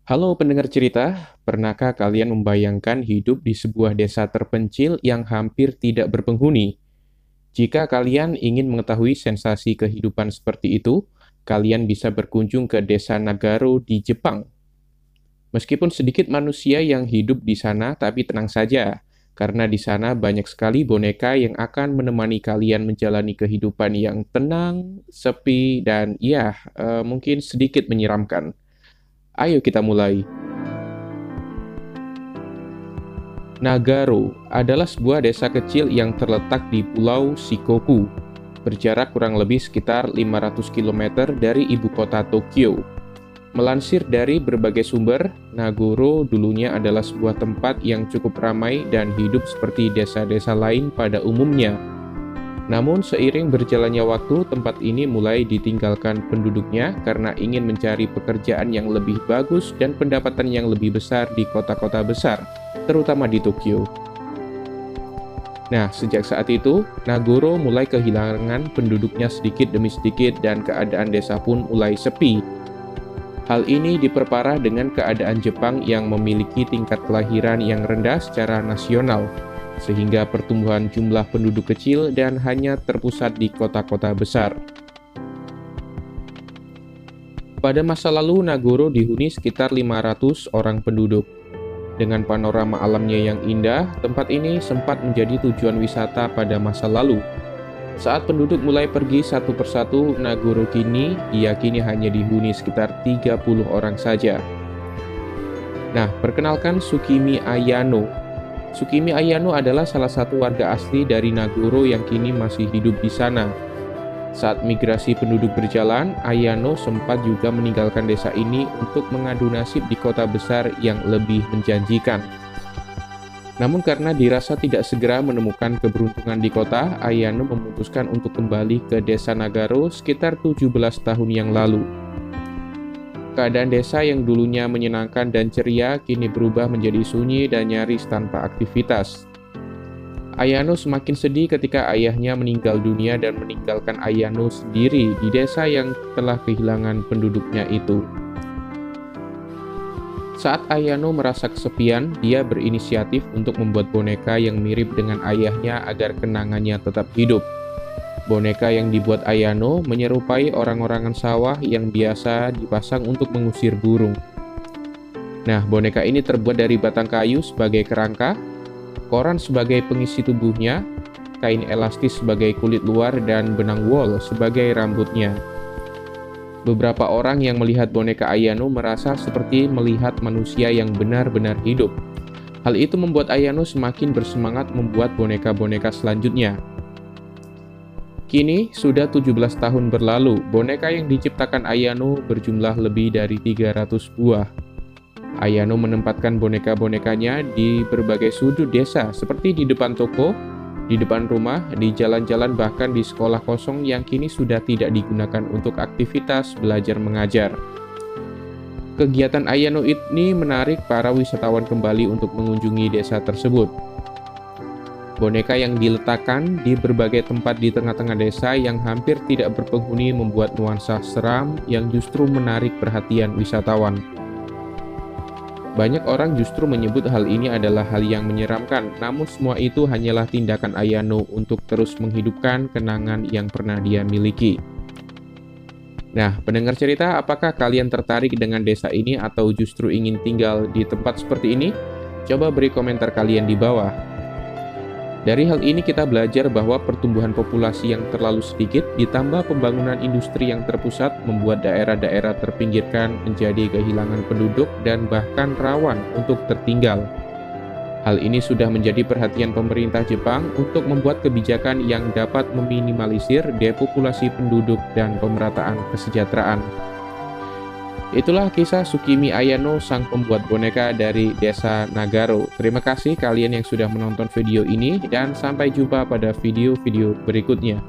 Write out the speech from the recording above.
Halo pendengar cerita, pernahkah kalian membayangkan hidup di sebuah desa terpencil yang hampir tidak berpenghuni? Jika kalian ingin mengetahui sensasi kehidupan seperti itu, kalian bisa berkunjung ke desa Nagaro di Jepang. Meskipun sedikit manusia yang hidup di sana, tapi tenang saja, karena di sana banyak sekali boneka yang akan menemani kalian menjalani kehidupan yang tenang, sepi, dan mungkin sedikit menyeramkan. Ayo kita mulai. Nagaro adalah sebuah desa kecil yang terletak di Pulau Shikoku, berjarak kurang lebih sekitar 500 km dari ibu kota Tokyo. Melansir dari berbagai sumber, Nagoro dulunya adalah sebuah tempat yang cukup ramai dan hidup seperti desa-desa lain pada umumnya. Namun seiring berjalannya waktu, tempat ini mulai ditinggalkan penduduknya karena ingin mencari pekerjaan yang lebih bagus dan pendapatan yang lebih besar di kota-kota besar, terutama di Tokyo. Nah, sejak saat itu, Nagoro mulai kehilangan penduduknya sedikit demi sedikit dan keadaan desa pun mulai sepi. Hal ini diperparah dengan keadaan Jepang yang memiliki tingkat kelahiran yang rendah secara nasional, sehingga pertumbuhan jumlah penduduk kecil dan hanya terpusat di kota-kota besar. Pada masa lalu, Nagoro dihuni sekitar 500 orang penduduk. Dengan panorama alamnya yang indah, tempat ini sempat menjadi tujuan wisata pada masa lalu. Saat penduduk mulai pergi satu persatu, Nagoro kini diyakini hanya dihuni sekitar 30 orang saja. Nah, perkenalkan Tsukimi Ayano. Tsukimi Ayano adalah salah satu warga asli dari Nagoro yang kini masih hidup di sana. Saat migrasi penduduk berjalan, Ayano sempat juga meninggalkan desa ini untuk mengadu nasib di kota besar yang lebih menjanjikan. Namun karena dirasa tidak segera menemukan keberuntungan di kota, Ayano memutuskan untuk kembali ke desa Nagaro sekitar 17 tahun yang lalu. Keadaan desa yang dulunya menyenangkan dan ceria kini berubah menjadi sunyi dan nyaris tanpa aktivitas. Ayano semakin sedih ketika ayahnya meninggal dunia dan meninggalkan Ayano sendiri di desa yang telah kehilangan penduduknya itu. Saat Ayano merasa kesepian, dia berinisiatif untuk membuat boneka yang mirip dengan ayahnya agar kenangannya tetap hidup. Boneka yang dibuat Ayano menyerupai orang-orangan sawah yang biasa dipasang untuk mengusir burung. Nah, boneka ini terbuat dari batang kayu sebagai kerangka, koran sebagai pengisi tubuhnya, kain elastis sebagai kulit luar, dan benang wol sebagai rambutnya. Beberapa orang yang melihat boneka Ayano merasa seperti melihat manusia yang benar-benar hidup. Hal itu membuat Ayano semakin bersemangat membuat boneka-boneka selanjutnya. Kini, sudah 17 tahun berlalu, boneka yang diciptakan Ayano berjumlah lebih dari 300 buah. Ayano menempatkan boneka-bonekanya di berbagai sudut desa, seperti di depan toko, di depan rumah, di jalan-jalan, bahkan di sekolah kosong yang kini sudah tidak digunakan untuk aktivitas belajar mengajar. Kegiatan Ayano ini menarik para wisatawan kembali untuk mengunjungi desa tersebut. Boneka yang diletakkan di berbagai tempat di tengah-tengah desa yang hampir tidak berpenghuni membuat nuansa seram yang justru menarik perhatian wisatawan. Banyak orang justru menyebut hal ini adalah hal yang menyeramkan, namun semua itu hanyalah tindakan Ayano untuk terus menghidupkan kenangan yang pernah dia miliki. Nah, pendengar cerita, apakah kalian tertarik dengan desa ini atau justru ingin tinggal di tempat seperti ini? Coba beri komentar kalian di bawah. Dari hal ini kita belajar bahwa pertumbuhan populasi yang terlalu sedikit ditambah pembangunan industri yang terpusat membuat daerah-daerah terpinggirkan menjadi kehilangan penduduk dan bahkan rawan untuk tertinggal. Hal ini sudah menjadi perhatian pemerintah Jepang untuk membuat kebijakan yang dapat meminimalisir depopulasi penduduk dan pemerataan kesejahteraan. Itulah kisah Tsukimi Ayano, sang pembuat boneka dari desa Nagaro. Terima kasih kalian yang sudah menonton video ini dan sampai jumpa pada video-video berikutnya.